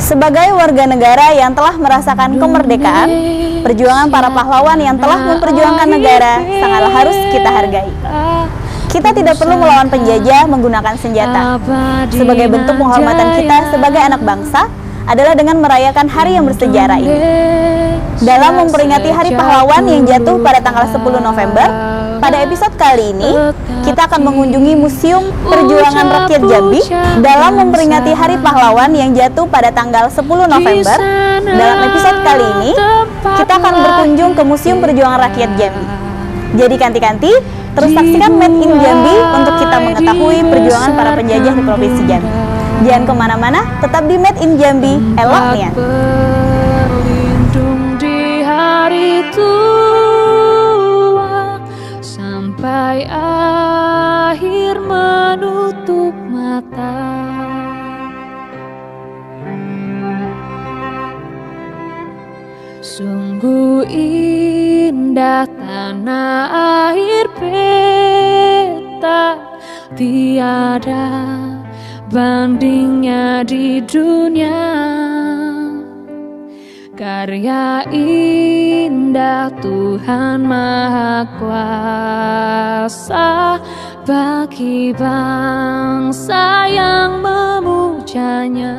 Sebagai warga negara yang telah merasakan kemerdekaan, perjuangan para pahlawan yang telah memperjuangkan negara sangatlah harus kita hargai. Kita tidak perlu melawan penjajah menggunakan senjata. Sebagai bentuk penghormatan kita sebagai anak bangsa adalah dengan merayakan hari yang bersejarah ini. Dalam memperingati Hari Pahlawan yang jatuh pada tanggal 10 November, pada episode kali ini, kita akan mengunjungi Museum Perjuangan Rakyat Jambi. Dalam memperingati Hari Pahlawan yang jatuh pada tanggal 10 November, dalam episode kali ini, kita akan berkunjung ke Museum Perjuangan Rakyat Jambi. Jadi kanti-kanti, terus saksikan Made in Jambi untuk kita mengetahui perjuangan para penjajah di Provinsi Jambi. Jangan kemana-mana, tetap di Made in Jambi, eloknya. Sampai akhir menutup mata. Sungguh indah tanah air beta, tiada bandingnya di dunia. Karya indah Tuhan Maha Kuasa bagi bangsa yang memujanya.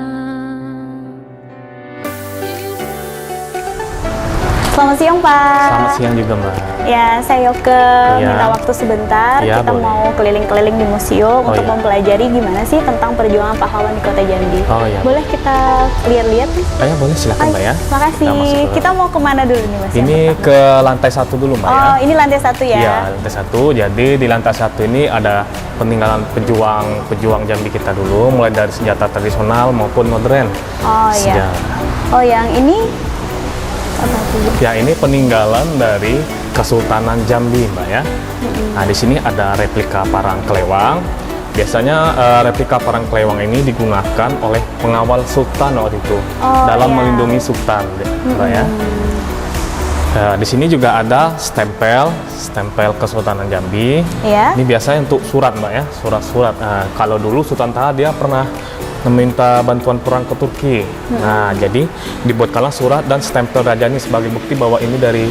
Selamat siang, Pak. Selamat siang juga, Mbak. Ya, saya Yoke minta waktu sebentar. Ya, kita boleh. mau keliling-keliling di museum untuk mempelajari gimana sih tentang perjuangan pahlawan di Kota Jambi. Oh, iya. Boleh kita lihat-lihat? Ya, boleh, silakan, Mbak ya. Makasih. Kita mau kemana dulu nih, Mas? Ini ke lantai 1 dulu, Mbak ya. Oh, ini lantai 1 ya? Iya, lantai 1. Jadi di lantai 1 ini ada peninggalan pejuang Jambi kita dulu, mulai dari senjata tradisional maupun modern. Oh, iya. Sejarah. Oh, yang ini Ya, ini peninggalan dari Kesultanan Jambi, Mbak ya. Nah, di sini ada replika parang kelewang. Biasanya replika parang kelewang ini digunakan oleh pengawal sultan waktu itu dalam melindungi sultan, Mbak ya. Di sini juga ada stempel Kesultanan Jambi. Iya. Ini biasanya untuk surat, Mbak ya, surat-surat. Kalau dulu Sultan Taha dia pernah meminta bantuan perang ke Turki. Nah, jadi dibuatkanlah surat dan stempel raja ini sebagai bukti bahwa ini dari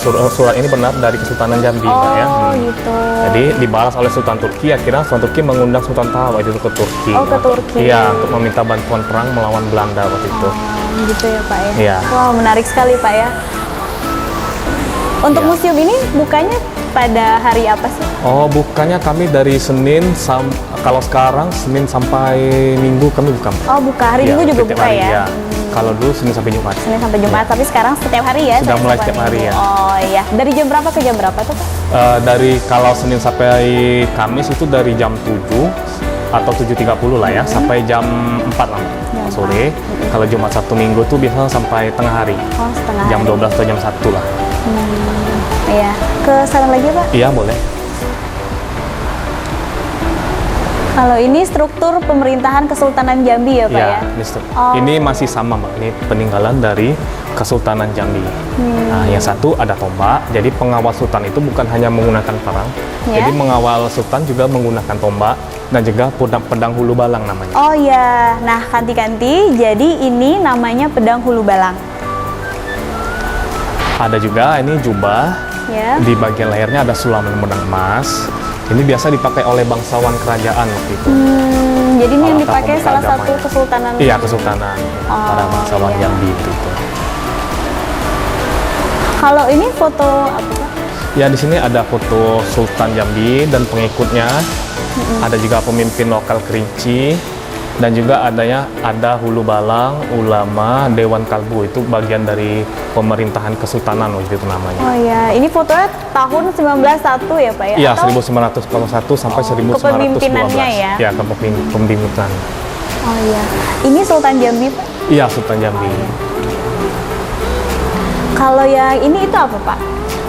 surat ini benar dari Kesultanan Jambi, Mbak ya. Gitu. Jadi dibalas oleh Sultan Turki. Akhirnya Sultan Turki mengundang Sultan Taha waktu itu ke Turki. Oh, ke Turki. Iya, untuk meminta bantuan perang melawan Belanda waktu itu. Gitu ya, Pak ya. Iya. Wow, menarik sekali, Pak ya. Untuk museum ini bukanya pada hari apa sih? Oh, bukannya kami dari kalau sekarang Senin sampai Minggu kami buka. Oh, buka. Hari Minggu juga setiap buka hari, ya? Kalau dulu Senin sampai Jumat. Senin sampai Jumat, tapi sekarang setiap hari ya? Sudah Senin mulai sampai setiap hari Minggu. ya. Oh iya. Dari jam berapa ke jam berapa tuh, Pak? Dari kalau Senin sampai Kamis itu dari jam 7 atau 7.30 lah ya, sampai jam 4 lah sore. Kalau Jumat, Sabtu, Minggu tuh biasanya sampai tengah hari. Oh, setengah Jam hari. 12 atau jam 1 lah. Iya. Ke sana lagi, Pak? Iya, boleh. Kalau ini struktur pemerintahan Kesultanan Jambi ya, Pak ya? Ini masih sama, Mbak. Ini peninggalan dari Kesultanan Jambi. Nah, yang satu ada tombak. Jadi pengawal sultan itu bukan hanya menggunakan parang. Ya. Jadi mengawal sultan juga menggunakan tombak dan juga pedang hulu balang namanya. Oh iya. Nah, kanti-kanti. Jadi ini namanya pedang hulu balang. Ada juga ini jubah. Ya. Di bagian lehernya ada sulaman benang emas. Ini biasa dipakai oleh bangsawan kerajaan waktu itu. Jadi ini yang Atau dipakai pemuka salah satu agamanya. kesultanan. Iya, kesultanan. Para bangsawan iya. Jambi itu. Kalau ini foto apa, Pak? Ya, di sini ada foto Sultan Jambi dan pengikutnya. Ada juga pemimpin lokal Kerinci. Dan juga ada hulu balang, ulama, Dewan Kalbu. Itu bagian dari pemerintahan kesultanan waktu itu namanya. Oh iya, ini fotonya tahun 1901 ya, Pak ya? Iya, Atau- 1941 sampai 1912. kepemimpinannya ya? Iya, kepemimpinan. Oh iya. Ini Sultan Jambi, Pak? Iya, Sultan Jambi. Kalau yang ini itu apa, Pak?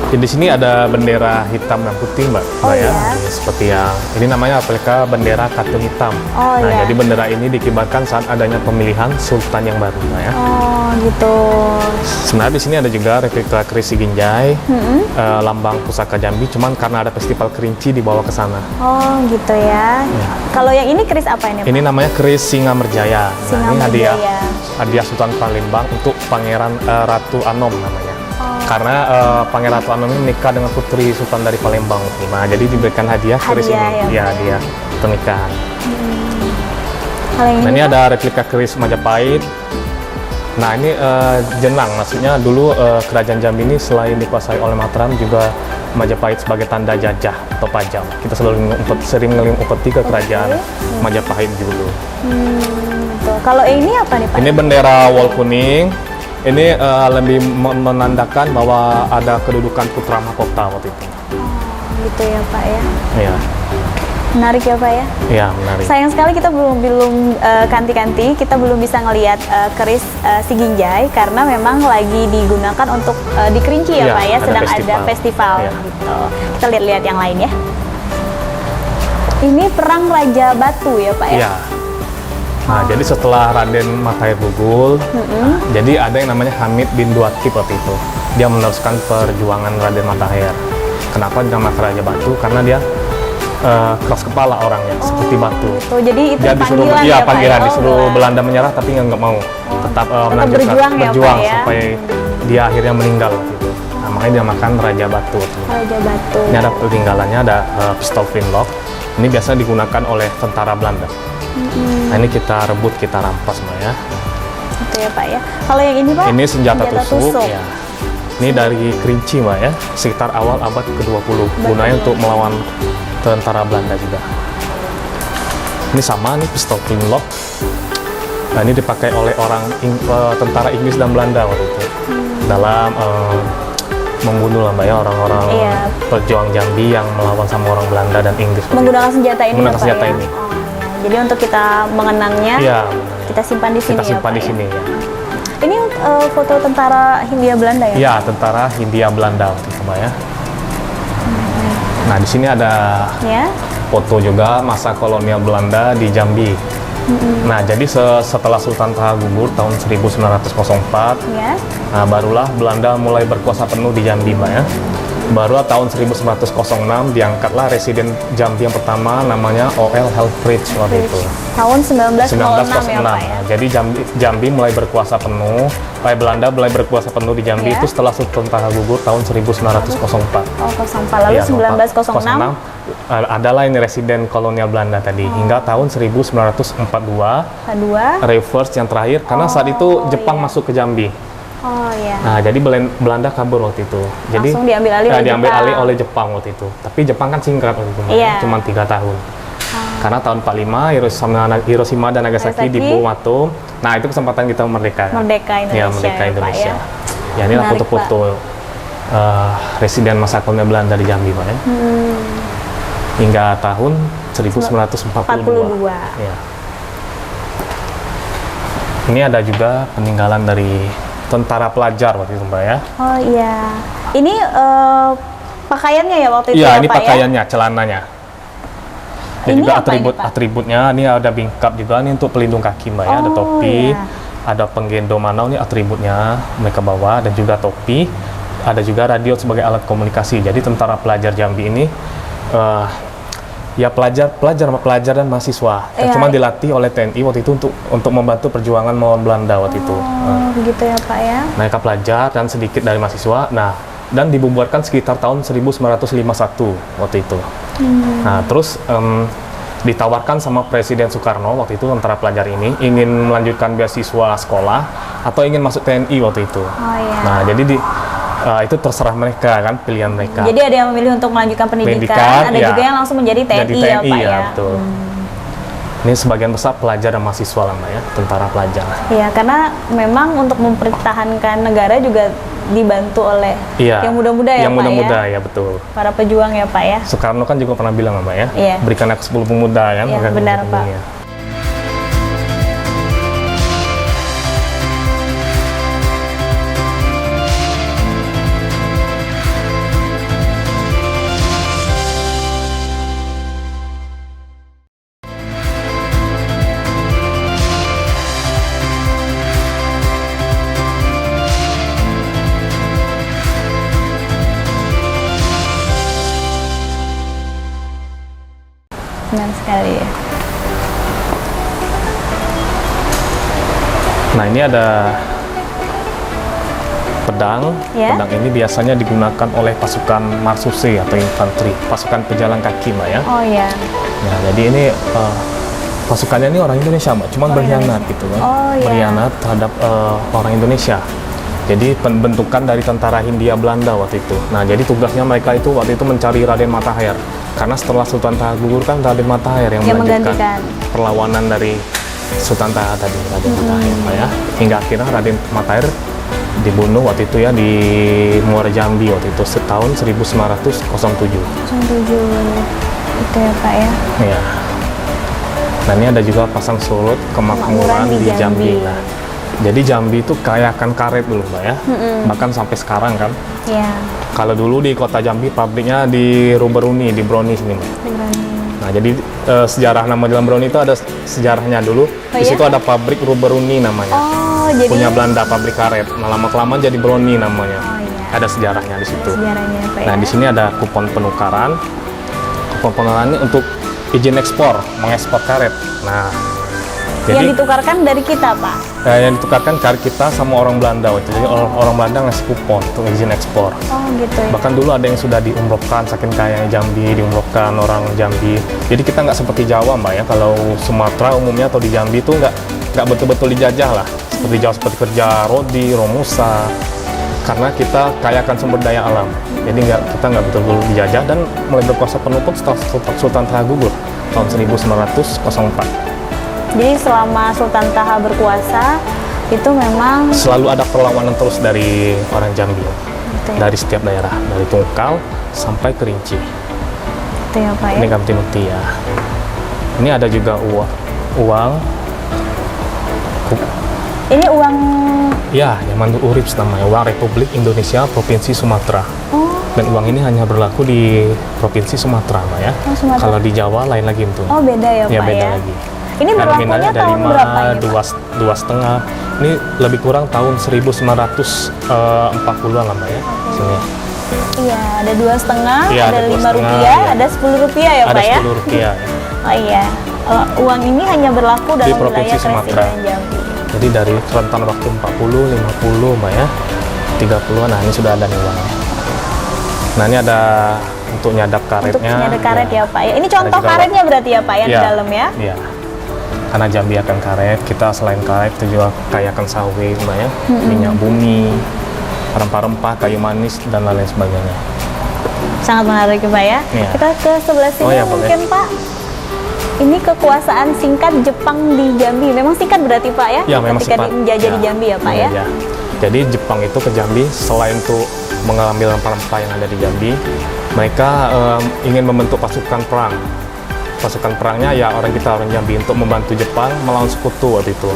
Jadi di sini ada bendera hitam dan putih, Mbak. Oh, ya. iya. Seperti yang ini namanya replika bendera Katulistiwa Hitam. Oh, nah, iya. jadi bendera ini dikibarkan saat adanya pemilihan sultan yang baru, Mbak ya. Oh, gitu. Sebenarnya di sini ada juga replika keris Siginjai, lambang pusaka Jambi, cuman karena ada festival kerinci dibawa ke sana. Oh, gitu ya. Kalau yang ini keris apa ini, Pak? Ini namanya keris Singamerjaya. Singamerjaya. Nah, ini hadiah Sultan Palembang untuk Pangeran Ratu Anom namanya. Karena Pangeran Ratu Anom ini menikah dengan putri Sultan dari Palembang. Nah, jadi diberikan hadiah keris Hadiah, ini. ya, Pak, Hadiah pernikahan. Kalau yang Nah, ini, ini Pak? ada replika keris Majapahit. Nah, ini jenang, maksudnya dulu kerajaan Jambi ini selain dikuasai oleh Mataram juga Majapahit sebagai tanda jajah atau pajang. Kita sering ngelimpeti ke kerajaan Majapahit dulu. Gitu. Kalau ini apa nih, Pak? Ini bendera wol kuning. Ini lebih menandakan bahwa ada kedudukan putra mahkota waktu itu. Gitu ya, Pak ya. Iya, Menarik ya, Pak ya. iya menarik. Sayang sekali kita belum kanti-kanti, kita belum bisa ngelihat keris Siginjai karena memang lagi digunakan untuk di Kerinci ya, Iya, Pak ya, ada sedang festival. ada festival Iya. gitu. Kita lihat-lihat yang lain ya. Ini perang Raja Batu ya, Pak ya. Iya. Nah, jadi setelah Raden Matahir gugur, jadi ada yang namanya Hamid bin Duakib waktu itu. Dia meneruskan perjuangan Raden Matahir. Kenapa dinamakan Raja Batu? Karena dia keras kepala orangnya, seperti batu. Gitu. Jadi itu Dia disuruh panggilan ya, Pak panggilan ya. disuruh Belanda menyerah tapi nggak mau. Tetap melanjutkan berjuang ya, Pak ya. sampai dia akhirnya meninggal gitu. Nah, makanya dinamakan Raja Batu. Raja Batu. Ini ada peninggalannya, ada pistol flintlock. Ini biasa digunakan oleh tentara Belanda. Nah, ini kita rebut, kita rampas, Mbak ya. Gitu ya, Pak ya. Kalau yang ini, Pak? Ini senjata tusuk. Ya. Ini dari Kerinci, Mbak ya. Sekitar awal abad ke-20. Gunanya untuk melawan tentara Belanda juga. Ini sama nih pistol flintlock. Nah, ini dipakai oleh tentara Inggris dan Belanda waktu itu dalam membunuh lah, Mbak ya, orang-orang pejuang Jambi yang melawan sama orang Belanda dan Inggris. Menggunakan senjata ini Menggunakan ya, Pak senjata ya? ini. Oh, iya. Jadi untuk kita mengenangnya, Iya, kita simpan di sini kita ya, simpan Pak di ya? sini ya. Ini foto tentara Hindia Belanda ya? Iya, tentara Hindia Belanda waktu itu, Mbak ya. Nah, di sini ada Ya. foto juga masa kolonial Belanda di Jambi. Nah, jadi setelah Sultan Taha gugur tahun 1904, Ya. nah barulah Belanda mulai berkuasa penuh di Jambi, Mbak ya. Baru tahun 1906 diangkatlah residen Jambi yang pertama namanya O.L. Helfrich waktu itu. Tahun 1906 ya, Pak ya? Jadi Jambi mulai berkuasa penuh, Belanda mulai berkuasa penuh di Jambi Ya. itu setelah Sultan Taha gugur tahun 1904. Oh, 04. Lalu Iya, 1906? Adalah ini residen kolonial Belanda tadi hingga tahun 1942 kedua. reverse yang terakhir karena saat itu Jepang masuk ke Jambi. Oh iya. Nah, jadi Belanda kabur waktu itu. Jadi Langsung diambil alih oleh diambil Jepang. alih oleh Jepang waktu itu. Tapi Jepang kan singkat waktu itu, Iya. cuma 3 tahun. Karena tahun 45 Hiroshima dan Nagasaki Nagasaki. dibom atom. Nah, itu kesempatan kita merdeka. Merdeka Indonesia. Ya, merdeka Pak, Indonesia. ya. Ya, inilah Menarik, foto-foto residen masa kolonial Belanda di Jambi, Pak ya. Hingga tahun 1942. Ya. Ini ada juga peninggalan dari tentara pelajar waktu itu, Mbak ya. Oh iya. Ini pakaiannya ya waktu itu Iya, ya, ini Pak ya? pakaiannya, celananya. Dan Ini juga apa ini, Pak? atributnya, ini ada bingkap juga nih untuk pelindung kaki, Mbak ya. Ada Oh, topi, iya. ada penggendong manau, ini atributnya mereka bawa, dan juga topi. Ada juga radio sebagai alat komunikasi. Jadi tentara pelajar Jambi ini ya pelajar dan mahasiswa. Iya. Cuma dilatih oleh TNI waktu itu untuk membantu perjuangan melawan Belanda waktu itu. Oh, begitu ya, Pak ya. Mereka pelajar dan sedikit dari mahasiswa. Nah, dan dibubarkan sekitar tahun 1951 waktu itu. Nah, terus ditawarkan sama Presiden Soekarno waktu itu tentara pelajar ini ingin melanjutkan beasiswa sekolah atau ingin masuk TNI waktu itu. Oh iya. Nah, jadi itu terserah mereka kan, pilihan mereka. Jadi ada yang memilih untuk melanjutkan pendidikan, ada ya. juga yang langsung menjadi TNI, Jadi ya, Pak ya. betul. Ini sebagian besar pelajar dan mahasiswa lah, Mbak ya, tentara pelajar. Iya, karena memang untuk mempertahankan negara juga dibantu oleh Iya. yang muda-muda ya, Yang Pak muda-muda ya. ya, betul. Para pejuang ya, Pak ya. Soekarno kan juga pernah bilang, Mbak ya, Iya. berikan aku 10 pemuda kan. Iya, bukan benar, untuk Pak. dunia. ini ada pedang. Ya. Pedang ini biasanya digunakan oleh pasukan marsuse atau infanteri, pasukan pejalan kaki, Mbak ya. Oh iya. Nah, jadi ini pasukannya ini orang Indonesia, Mbak, cuman berkhianat gitu kan. Oh, iya. Berkhianat terhadap orang Indonesia. Jadi pembentukan dari tentara Hindia Belanda waktu itu. Nah, jadi tugasnya mereka itu waktu itu mencari Raden Matahir. Karena setelah Sultan Taha gugur kan Raden Matahir yang melanjutkan menggantikan perlawanan dari Sultan Taha tadi, Raden Matahir, Mbak ya. Hingga akhirnya Raden Matahir dibunuh waktu itu ya di Muara Jambi waktu itu tahun 1907. 07 itu ya Pak ya. Iya. Nah, ini ada juga pasang surut kemakmuran di Jambi. Nah, jadi Jambi itu kaya akan karet dulu, Mbak ya. Bahkan sampai sekarang kan. Iya. Kalau dulu di kota Jambi pabriknya di Ruberuni, di Broni sini, Mbak. Nah, jadi sejarah nama Jalan Broni itu ada sejarahnya dulu. Di situ ada pabrik Ruberuni namanya. Oh, jadi Punya Belanda, pabrik karet. Nah, lama-kelamaan jadi Broni namanya. Oh, iya. Ada sejarahnya di situ. Sejarahnya Pak Nah, ya. di sini ada kupon penukaran. Kupon penukaran ini untuk izin ekspor, mengekspor karet. Nah, yang jadi ditukarkan dari kita Pak. yang ditukarkan karet kita sama orang Belanda waktu itu. Jadi orang Belanda ngasih kupon untuk izin ekspor. Oh gitu ya. Bahkan dulu ada yang sudah diumrohkan, saking kayanya Jambi, diumrohkan orang Jambi. Jadi kita nggak seperti Jawa, Mbak ya. Kalau Sumatera umumnya atau di Jambi itu nggak betul-betul dijajah lah. Seperti Jawa seperti kerja rodi, romusa. Karena kita kaya akan sumber daya alam. Jadi kita nggak betul-betul dijajah dan mulai berkuasa penuh pun setelah Sultan Taha gugur tahun 1904. Jadi selama Sultan Taha berkuasa itu memang Selalu ada perlawanan terus dari orang Jambi. gitu ya. Dari setiap daerah, dari Tungkal sampai Kerinci. Gitu ya Pak ya. Ini Kamti Mutia. Ini ada juga uang. Ini uang Ya, Yaman Urips namanya, uang Republik Indonesia Provinsi Sumatera. oh, Dan uang ini hanya berlaku di Provinsi Sumatera, Mbak ya. Oh, Sumatera. Kalau di Jawa lain lagi itu. oh beda ya Ya Pak beda ya. lagi. Ini Dan berlakunya nominalnya ada tahun berapa ini Pak? dua setengah. Ini lebih kurang tahun 1940-an lah, Mbak ya. Sini. Iya, ada 2,5, Iya, ada ada 5 2,5, rupiah, ya. ada 10 rupiah ya Ada Pak ya. 10 rupiah. Ya. Oh iya, uang ini hanya berlaku dalam Provinsi wilayah Sumatera. Presiden Jambi. Jadi dari rentan waktu 40, 50, Mbak ya. 30-an, nah ini sudah ada nih uangnya. Nah, ini ada untuk nyadap karetnya. Untuk nyadap karet ya Pak ya. Ini contoh juga karetnya berarti ya Pak ya, di Iya, dalam ya. Iya. Karena Jambi akan karet, kita selain karet itu juga kaya akan sawit, Mbak ya. Minyak bumi, rempah-rempah, kayu manis dan lain sebagainya. Sangat menarik ya Pak ya. Iya. Kita ke sebelah sini Oh, ya, boleh. mungkin Pak. Ini kekuasaan singkat Jepang di Jambi. Memang singkat berarti Pak ya? Ya, memang Ketika sempat. menjajah di Jambi ya Pak ya? Iya. Jadi Jepang itu ke Jambi selain untuk mengambil rempah-rempah yang ada di Jambi, mereka ingin membentuk pasukan perang. Pasukan perangnya ya orang Jambi untuk membantu Jepang melawan sekutu waktu itu.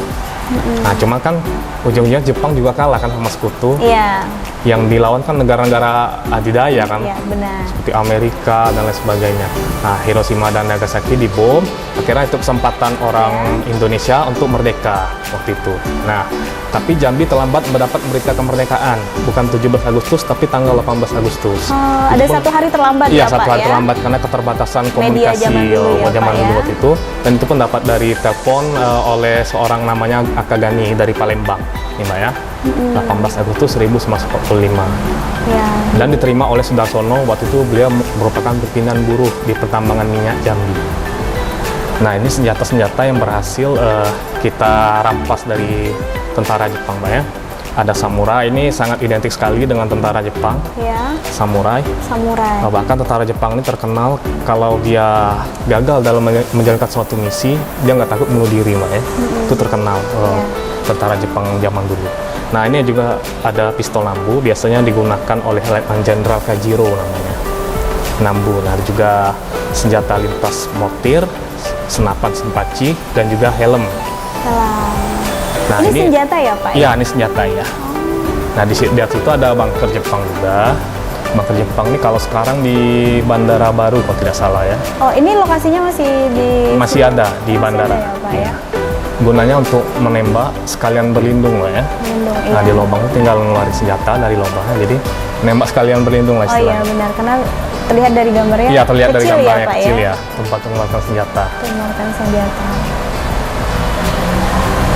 Nah, cuma kan ujung-ujungnya Jepang juga kalah kan sama sekutu. Iya, Yang dilawan kan negara-negara adidaya kan. iya benar. Seperti Amerika dan lain sebagainya. Nah, Hiroshima dan Nagasaki dibom. Akhirnya itu kesempatan orang Indonesia untuk merdeka waktu itu. Nah, tapi Jambi terlambat mendapat berita kemerdekaan. Bukan 17 Agustus, tapi tanggal 18 Agustus. Oh, ada Itu pun- satu hari terlambat Iya, ya satu Pak hari ya? terlambat karena keterbatasan Media komunikasi zaman dulu ya, zaman Pak, dulu ya? waktu itu. Dan itu pun dapat dari telepon oleh seorang namanya Akagani dari Palembang. Ini Mbak ya. 18 Agustus 1945. Iya. Dan diterima oleh Sudarsono. Waktu itu beliau merupakan pimpinan buruh di pertambangan minyak Jambi. Nah, ini senjata-senjata yang berhasil kita rampas dari tentara Jepang, Mbak ya. Ada samurai, ini sangat identik sekali dengan tentara Jepang. Ya, Samurai. samurai. Bahkan tentara Jepang ini terkenal kalau dia gagal dalam menjalankan suatu misi, dia nggak takut bunuh diri, Mbak ya. Itu terkenal tentara Jepang zaman dulu. Nah, ini juga ada pistol nambu, biasanya digunakan oleh Letnan Jenderal Kajiro namanya. Nambu, nah ada juga senjata lintas mortir, senapan senpachi, dan juga helm. Salam. Nah, Ini senjata ya Pak? Iya, ini senjata ya. Nah, di atas itu ada bunker Jepang juga. Bunker Jepang ini kalau sekarang di Bandara Baru kalau tidak salah ya. Oh, ini lokasinya masih di... Masih ada di Masih bandara. ada ya Pak ya? Gunanya untuk menembak sekalian berlindung lah ya. Melindung, Nah, iya. di lubang itu tinggal ngeluarin senjata dari lubangnya, jadi nembak sekalian berlindung lah Oh iya istilahnya. benar, karena terlihat dari gambarnya Iya, terlihat dari kecil gambarnya ya, Pak, kecil ya? ya, tempat mengeluarkan senjata. Untuk mengeluarkan senjata.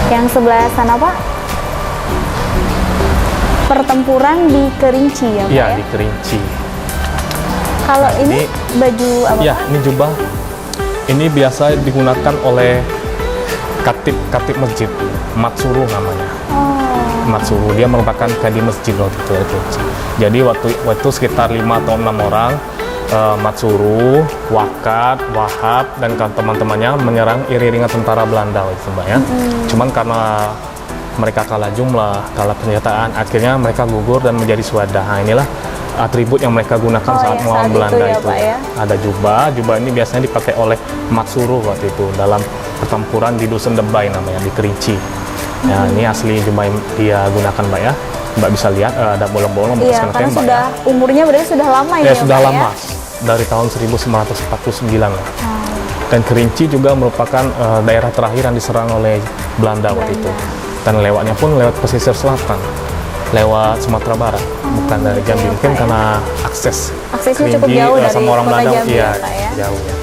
Yang sebelah sana Pak? Pertempuran di Kerinci ya Pak Iya, ya? di Kerinci. Kalau ini baju apa Ya, Pak? ini jubah. Ini biasa digunakan oleh katib masjid, Matsuru namanya. Oh, Matsuru, dia merupakan kadi masjid waktu itu. Jadi waktu sekitar 5 atau 6 orang, Matsuru, Wakat, Wahab, dan teman-temannya menyerang iring-iringan tentara Belanda itu Mbak ya. Cuman karena mereka kalah jumlah, kalah senjataan, akhirnya mereka gugur dan menjadi suada. Nah, inilah atribut yang mereka gunakan Oh, saat ya, melawan saat Belanda itu ya, itu. Pak, ya. Ada jubah ini biasanya dipakai oleh Matsuru waktu itu dalam pertempuran di Dusun Debay namanya, di Kerinci. Ya, ini asli jubah yang dia gunakan Mbak ya. Mbak bisa lihat ada bolong-bolong bekas iya, kena karena tembak sudah ya. umurnya berarti sudah lama ini Ya, ya sudah Pak lama, ya? dari tahun 1949 lah. Dan Kerinci juga merupakan daerah terakhir yang diserang oleh Belanda waktu itu. Dan lewatnya pun lewat pesisir selatan, lewat Sumatera Barat, bukan dari Jambi. Mungkin Pak, ya. karena akses Aksesnya cukup Kerinci, jauh dari sama orang kota Belanda, Jambi iya, ya Pak ya? jauh ya.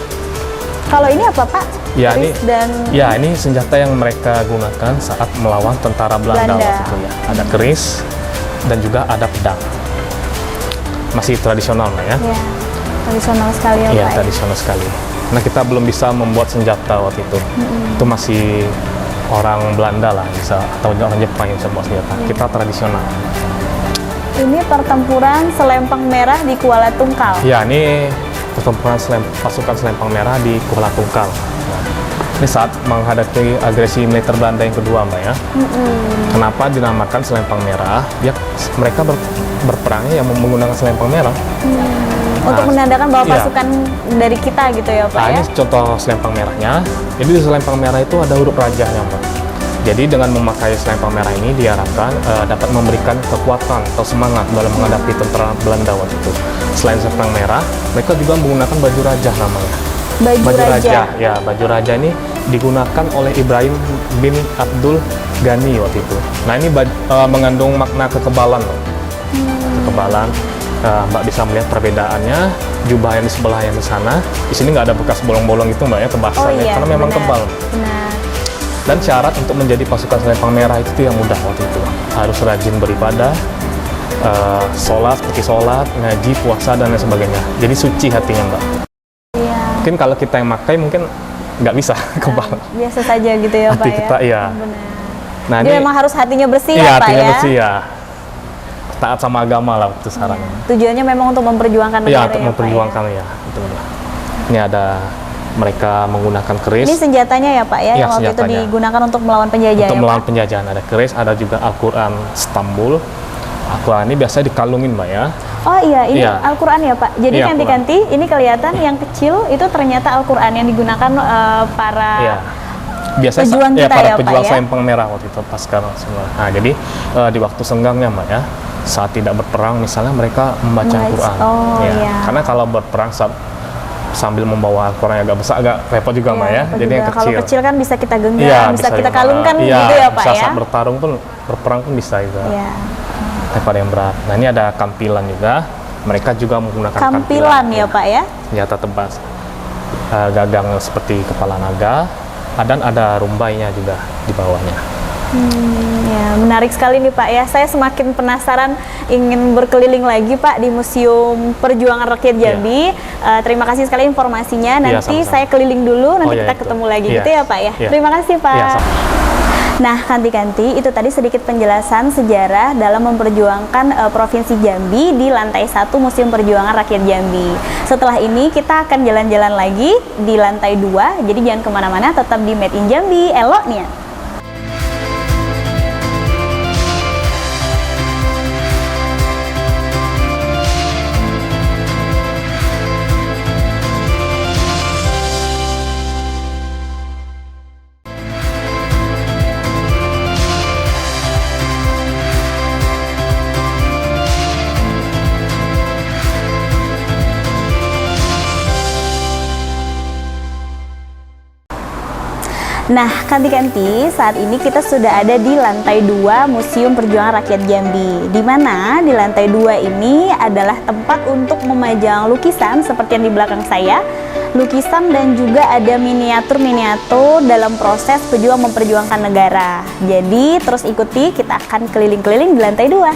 Kalau ini apa Pak? Ya, Keris ini senjata yang mereka gunakan saat melawan tentara Belanda Belanda. waktu itu ya. Ada keris dan juga ada pedang. Masih tradisional Mbak ya. ya, tradisional sekali ya Iya, Pak ya? tradisional sekali. Nah, kita belum bisa membuat senjata waktu itu. Itu masih orang Belanda lah bisa, atau orang Jepang yang bisa buat senjata. Kita tradisional. Ini pertempuran Selempang Merah di Kuala Tungkal. Ya, ini pertempuran pasukan Selempang Merah di Kuala Tungkal. Ini saat menghadapi agresi militer Belanda yang kedua, Mbak ya. Kenapa dinamakan Selempang Merah? Ya, mereka berperangnya yang menggunakan Selempang Merah. Untuk menandakan bahwa iya. pasukan dari kita gitu ya Pak Nah, ya? ini contoh selempang merahnya. Jadi di selempang merah itu ada huruf rajahnya, Mbak. Jadi dengan memakai selempang merah ini diharapkan dapat memberikan kekuatan atau semangat dalam menghadapi tentara Belanda waktu itu. Selain selempang merah, mereka juga menggunakan baju rajah namanya. Baju raja. Ya, baju raja ini digunakan oleh Ibrahim bin Abdul Ghani waktu itu. Nah, ini mengandung makna kekebalan, loh. Kekebalan. Mbak bisa melihat perbedaannya, jubah yang di sebelah yang di sana, di sini nggak ada bekas bolong-bolong itu Mbak ya, kebasan Oh ya, iya, karena memang benar, tebal. benar. Dan syarat untuk menjadi pasukan Selempang Merah itu yang mudah waktu itu, harus rajin beribadah, sholat seperti sholat, ngaji, puasa dan lain sebagainya. Jadi suci hatinya Mbak. Iya. Mungkin kalau kita yang pakai mungkin nggak bisa kebal. Biasa saja gitu ya Pak Hati kita, ya? iya. Benar. Nah, Jadi memang harus hatinya bersih iya, ya Pak hatinya ya? bersih ya. Taat sama agama lah itu sarannya. Tujuannya memang untuk memperjuangkan Iya, negara untuk ya memperjuangkan ya. Betul. Ini ada mereka menggunakan Pak ya? keris. Ini senjatanya ya Pak ya? Iya, Yang waktu itu senjatanya. digunakan untuk melawan penjajah Untuk ya melawan Pak? penjajahan ada keris, ada juga Al-Quran Istanbul. Al-Quran ini biasanya dikalungin Mbak ya. Oh iya, ini Iya. Al-Quran ya Pak? Jadi Iya, ganti-ganti, ini kelihatan yang kecil itu ternyata Al-Quran yang digunakan para... Iya. Biasanya Pejuang kita para ya, Pak, pejuang ya? Selempang Merah waktu itu pas sekarang semua. Nah, jadi di waktu senggangnya Mbak ya, saat tidak berperang misalnya mereka membaca Al-Quran. Oh, Ya. iya. Karena kalau berperang sambil membawa Al-Quran yang agak besar agak repot juga Mbak ya. Apa Jadi juga, yang kalau kecil. kecil kan bisa kita genggam, Iya, bisa kita juga. kalungkan Iya, gitu ya Pak bisa ya? saat bertarung pun berperang pun bisa juga. Iya. Daripada yang berat. Nah, ini ada kampilan juga. Mereka juga menggunakan Kampilan ya Pak ya? senjata tebas, gagang seperti kepala naga, dan ada rumbainya juga di bawahnya. Ya, menarik sekali nih Pak ya. Saya semakin penasaran ingin berkeliling lagi Pak di Museum Perjuangan Rakyat Jambi. Terima kasih sekali informasinya. Iya, Nanti sama-sama. saya keliling dulu, nanti Oh, iya, kita itu. ketemu lagi Iya. gitu ya Pak ya. Iya. Terima kasih Pak. Iya, sama. Nah, Kanti-Kanti, itu tadi sedikit penjelasan sejarah dalam memperjuangkan Provinsi Jambi di lantai 1 Museum Perjuangan Rakyat Jambi. Setelah ini kita akan jalan-jalan lagi di lantai 2, jadi jangan kemana-mana, tetap di Made in Jambi, eloknya. Nah, Kanti-Kanti, saat ini kita sudah ada di lantai 2 Museum Perjuangan Rakyat Jambi, di mana di lantai 2 ini adalah tempat untuk memajang lukisan seperti yang di belakang saya, lukisan dan juga ada miniatur-miniatur dalam proses pejuang memperjuangkan negara. Jadi, terus ikuti, kita akan keliling-keliling di lantai 2.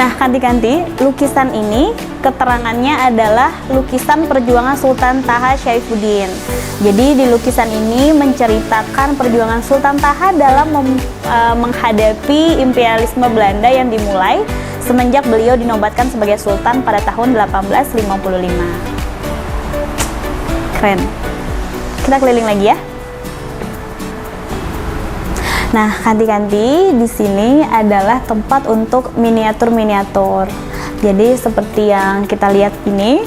Nah, kanti-kanti, lukisan ini keterangannya adalah lukisan perjuangan Sultan Taha Saifuddin. Jadi di lukisan ini menceritakan perjuangan Sultan Taha dalam menghadapi imperialisme Belanda yang dimulai semenjak beliau dinobatkan sebagai Sultan pada tahun 1855. Keren. Kita keliling lagi ya. Nah, kanti-kanti di sini adalah tempat untuk miniatur-miniatur. Jadi seperti yang kita lihat ini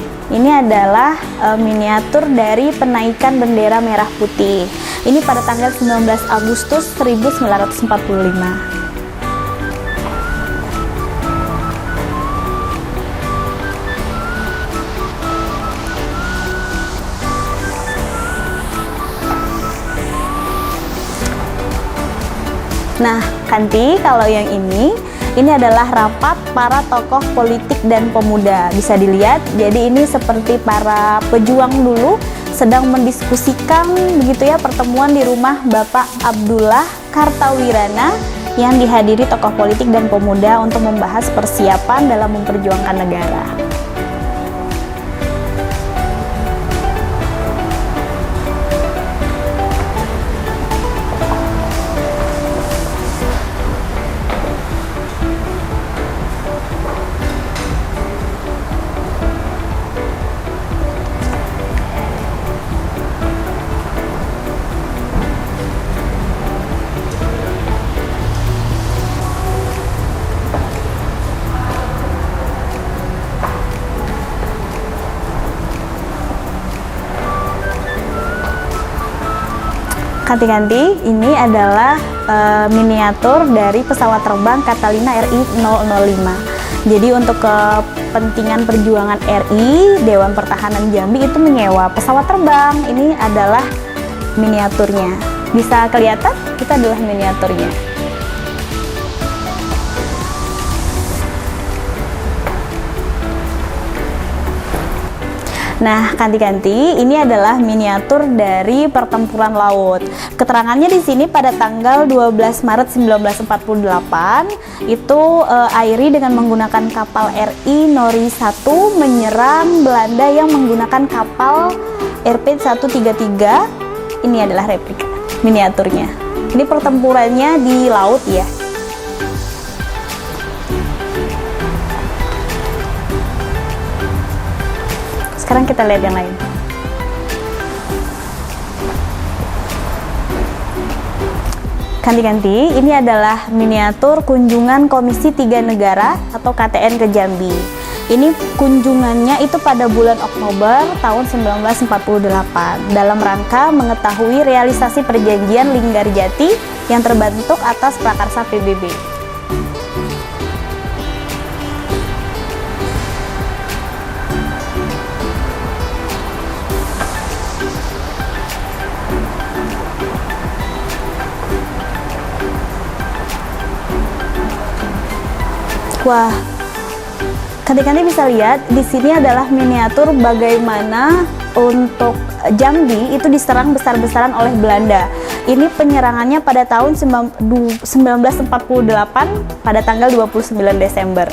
adalah miniatur dari penaikan bendera merah putih. Ini pada tanggal 19 Agustus 1945. Nah, Kanti, kalau yang ini adalah rapat para tokoh politik dan pemuda. Bisa dilihat, jadi ini seperti para pejuang dulu sedang mendiskusikan begitu ya, pertemuan di rumah Bapak Abdullah Kartawirana yang dihadiri tokoh politik dan pemuda untuk membahas persiapan dalam memperjuangkan negara. Kanti-kanti, ini adalah miniatur dari pesawat terbang Catalina RI-005. Jadi untuk kepentingan perjuangan RI, Dewan Pertahanan Jambi itu menyewa pesawat terbang. Ini adalah miniaturnya. Bisa kelihatan? Itu adalah miniaturnya. Nah, kanti-kanti, ini adalah miniatur dari pertempuran laut. Keterangannya di sini pada tanggal 12 Maret 1948, itu AIRI dengan menggunakan kapal RI Nori 1 menyerang Belanda yang menggunakan kapal RP-133. Ini adalah replika miniaturnya. Ini pertempurannya di laut ya. Sekarang kita lihat yang lain. Kanti-kanti, ini adalah miniatur kunjungan Komisi 3 Negara atau KTN ke Jambi. Ini kunjungannya itu pada bulan Oktober tahun 1948 dalam rangka mengetahui realisasi perjanjian Linggarjati yang terbentuk atas prakarsa PBB. Wah, kanti-kanti bisa lihat di sini adalah miniatur bagaimana untuk Jambi itu diserang besar-besaran oleh Belanda. Ini penyerangannya pada tahun 1948 pada tanggal 29 Desember.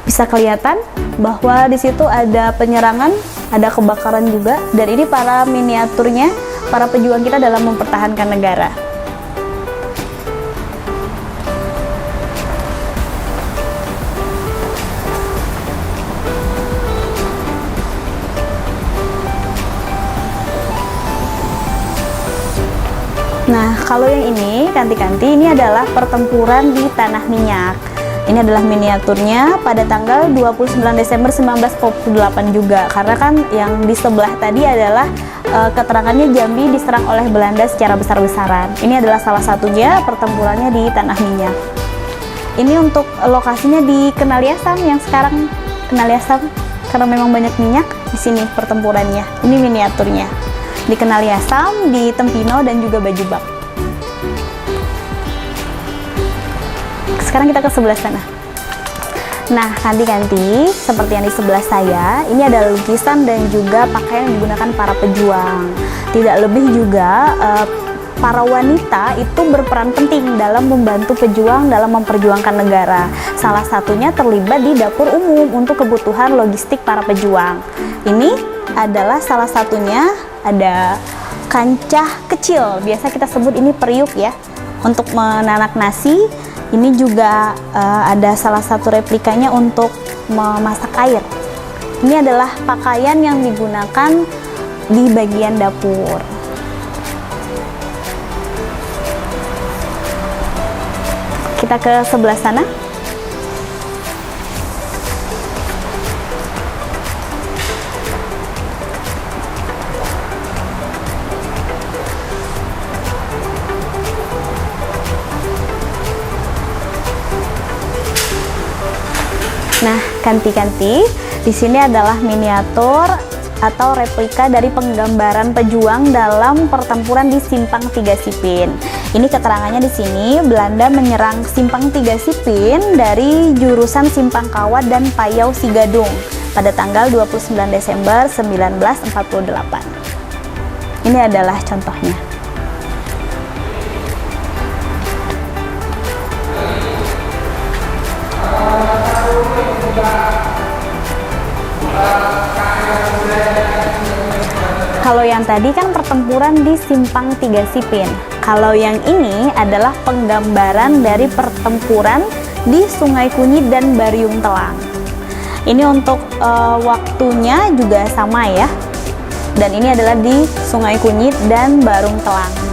Bisa kelihatan bahwa di situ ada penyerangan, ada kebakaran juga, dan ini para miniaturnya, para pejuang kita dalam mempertahankan negara. Nah, kalau yang ini, kanti-kanti, ini adalah pertempuran di Tanah Minyak. Ini adalah miniaturnya pada tanggal 29 Desember 1948 juga. Karena kan yang di sebelah tadi adalah keterangannya Jambi diserang oleh Belanda secara besar-besaran. Ini adalah salah satunya pertempurannya di Tanah Minyak. Ini untuk lokasinya di Kenaliasam yang sekarang Kenaliasam karena memang banyak minyak. Di sini pertempurannya. Ini miniaturnya. Di Kenaliasam, di Tempino, dan juga Bajubak. Sekarang kita ke sebelah sana. Nah, kanti-kanti, seperti yang di sebelah saya, ini adalah lukisan dan juga pakaian yang digunakan para pejuang. Tidak lebih juga para wanita itu berperan penting dalam membantu pejuang dalam memperjuangkan negara. Salah satunya terlibat di dapur umum untuk kebutuhan logistik para pejuang. Ini adalah salah satunya, ada kancah kecil, biasa kita sebut ini periuk ya, untuk menanak nasi. Ini juga ada salah satu replikanya untuk memasak air. Ini adalah pakaian yang digunakan di bagian dapur. Kita ke sebelah sana. Nah, kanti-kanti, di sini adalah miniatur atau replika dari penggambaran pejuang dalam pertempuran di Simpang Tiga Sipin. Ini keterangannya di sini, Belanda menyerang Simpang Tiga Sipin dari jurusan Simpang Kawat dan Payau Sigadung pada tanggal 29 Desember 1948. Ini adalah contohnya. Kalau yang tadi kan pertempuran di Simpang Tiga Sipin. Kalau yang ini adalah penggambaran dari pertempuran di Sungai Kunyit dan Bariung Telang. Ini untuk waktunya juga sama ya. Dan ini adalah di Sungai Kunyit dan Barung Telang.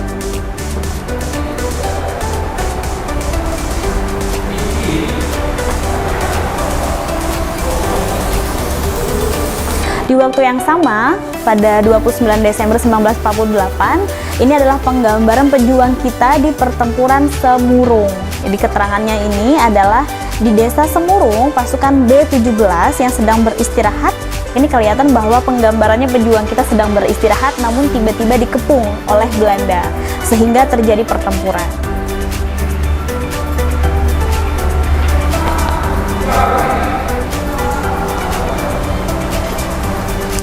Di waktu yang sama, pada 29 Desember 1948, ini adalah penggambaran pejuang kita di pertempuran Semurung. Jadi keterangannya ini adalah di desa Semurung, pasukan B-17 yang sedang beristirahat. Ini kelihatan bahwa penggambarannya pejuang kita sedang beristirahat, namun tiba-tiba dikepung oleh Belanda, sehingga terjadi pertempuran.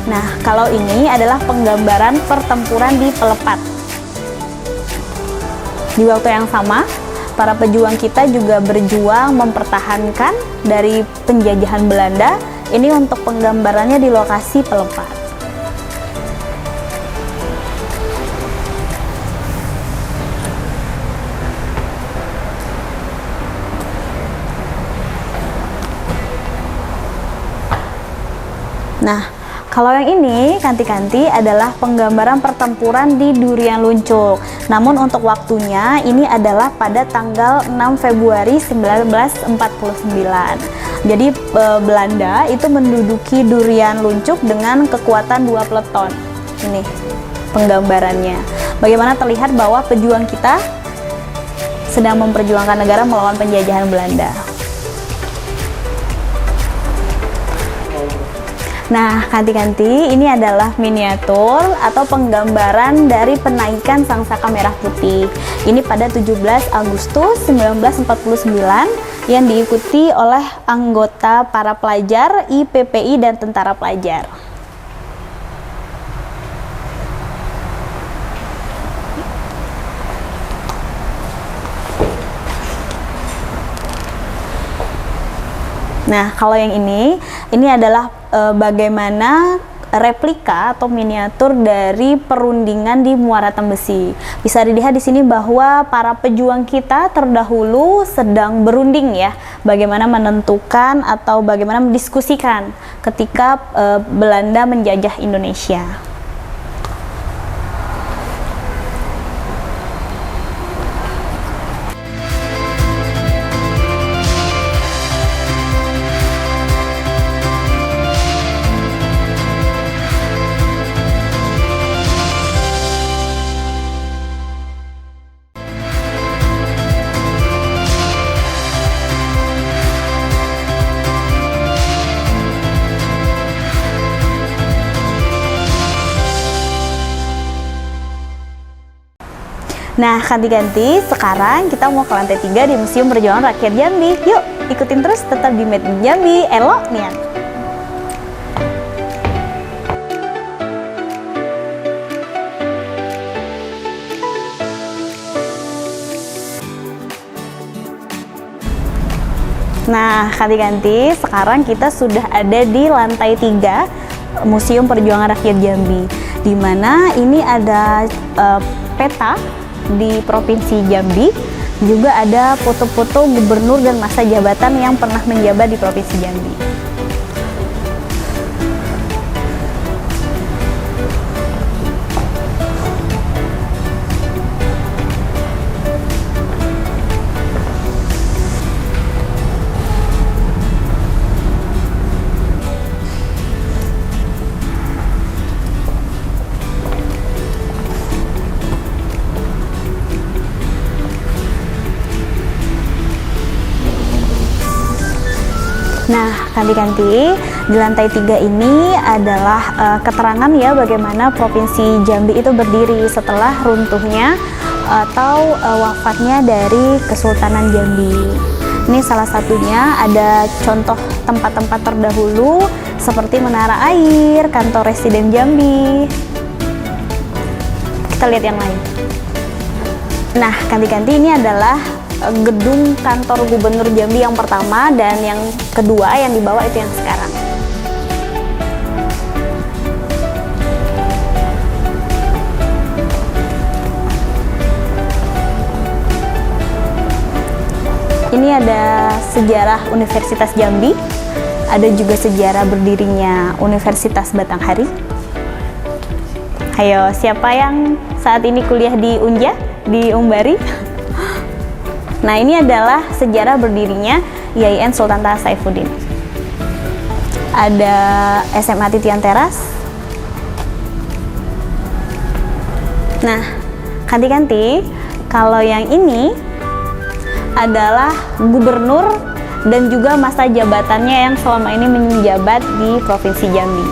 Nah, kalau ini adalah penggambaran pertempuran di Pelepat. Di waktu yang sama, para pejuang kita juga berjuang mempertahankan dari penjajahan Belanda. Ini untuk penggambarannya di lokasi Pelepat. Nah, kalau yang ini, kanti-kanti, adalah penggambaran pertempuran di Durian Luncuk. Namun untuk waktunya, ini adalah pada tanggal 6 Februari 1949. Jadi Belanda itu menduduki Durian Luncuk dengan kekuatan 2 peleton. Ini penggambarannya. Bagaimana terlihat bahwa pejuang kita sedang memperjuangkan negara melawan penjajahan Belanda. Nah, kanti-kanti, ini adalah miniatur atau penggambaran dari penaikan Sangsaka Merah Putih. Ini pada 17 Agustus 1949 yang diikuti oleh anggota para pelajar, IPPI, dan tentara pelajar. Nah, kalau yang ini adalah bagaimana replika atau miniatur dari perundingan di Muara Tembesi. Bisa dilihat di sini bahwa para pejuang kita terdahulu sedang berunding ya, bagaimana menentukan atau bagaimana mendiskusikan ketika Belanda menjajah Indonesia. Nah, ganti-ganti, sekarang kita mau ke lantai 3 di Museum Perjuangan Rakyat Jambi. Yuk, ikutin terus, tetap di Made in Jambi. Elok nih. Nah, ganti-ganti, sekarang kita sudah ada di lantai 3 Museum Perjuangan Rakyat Jambi, di mana ini ada peta di Provinsi Jambi, juga ada foto-foto gubernur dan masa jabatan yang pernah menjabat di Provinsi Jambi. Nah, ganti-ganti, di lantai 3 ini adalah keterangan ya bagaimana Provinsi Jambi itu berdiri setelah runtuhnya atau wafatnya dari Kesultanan Jambi. Ini salah satunya, ada contoh tempat-tempat terdahulu seperti Menara Air, Kantor Residen Jambi. Kita lihat yang lain. Nah, ganti-ganti, ini adalah gedung kantor Gubernur Jambi yang pertama, dan yang kedua yang dibawa itu yang sekarang. Ini ada sejarah Universitas Jambi, ada juga sejarah berdirinya Universitas Batanghari. Ayo, siapa yang saat ini kuliah di Unja, di Umbari? Nah, ini adalah sejarah berdirinya IAIN Sultan Taha Saifuddin. Ada SMA Titian Teras. Nah, ganti-ganti, kalau yang ini adalah gubernur dan juga masa jabatannya yang selama ini menjabat di Provinsi Jambi.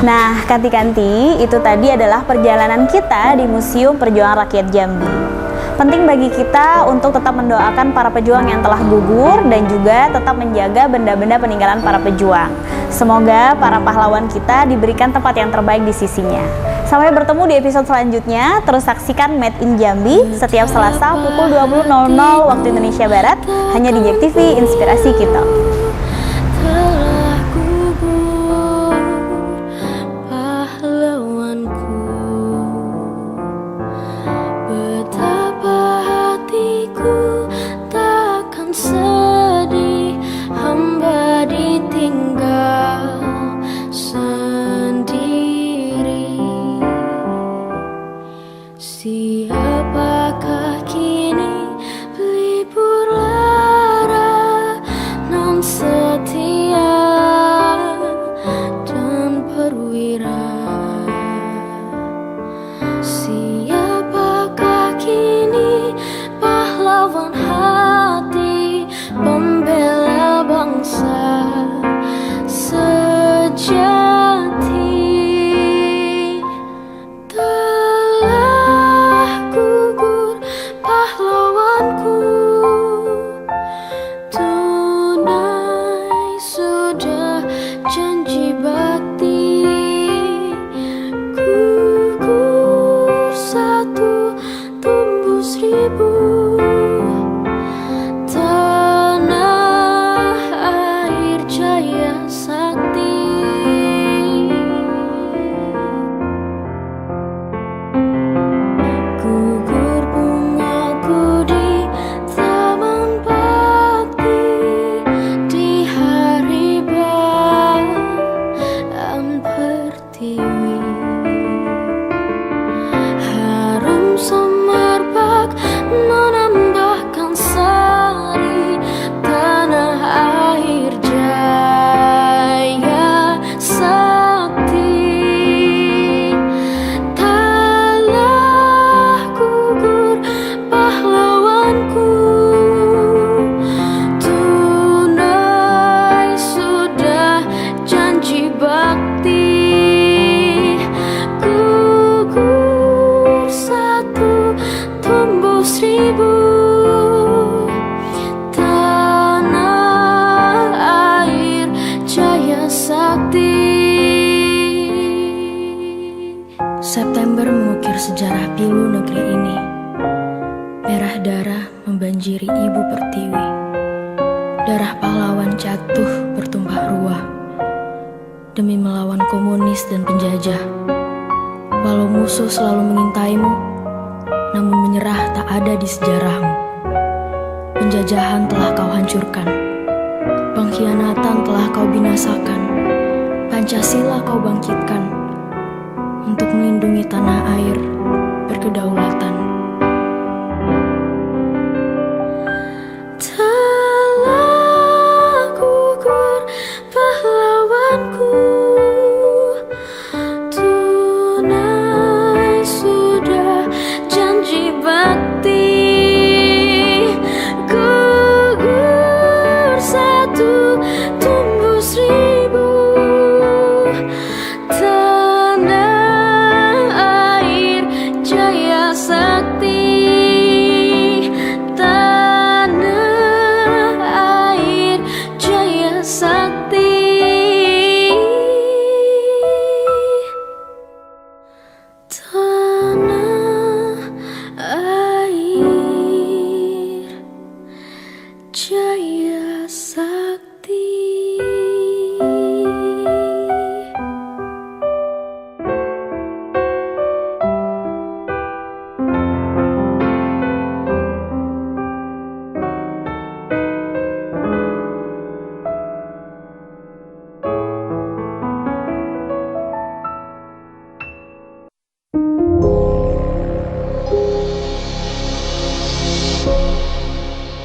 Nah, ganti-ganti, itu tadi adalah perjalanan kita di Museum Perjuangan Rakyat Jambi. Penting bagi kita untuk tetap mendoakan para pejuang yang telah gugur dan juga tetap menjaga benda-benda peninggalan para pejuang. Semoga para pahlawan kita diberikan tempat yang terbaik di sisinya. Sampai bertemu di episode selanjutnya. Terus saksikan Made in Jambi setiap Selasa pukul 20.00 waktu Indonesia Barat hanya di JEK TV, Inspirasi Kita. Telah gugur pahlawanku, betapa hatiku takkan sedih, hamba ditinggal sendiri. Siapakah kini pelipur lara non September mengukir sejarah pilu negeri ini. Merah darah membanjiri ibu pertiwi. Darah pahlawan jatuh bertumpah ruah demi melawan komunis dan penjajah. Walau musuh selalu mengintaimu, namun menyerah tak ada di sejarahmu. Penjajahan telah kau hancurkan, pengkhianatan telah kau binasakan. Pancasila kau bangkitkan untuk melindungi tanah air berkedaulatan. Telah gugur pahlawanku, tunai sudah janji bakti. Gugur satu, tumbuh seribu. Tanah air jaya sakti. Tanah air jaya sakti. Tanah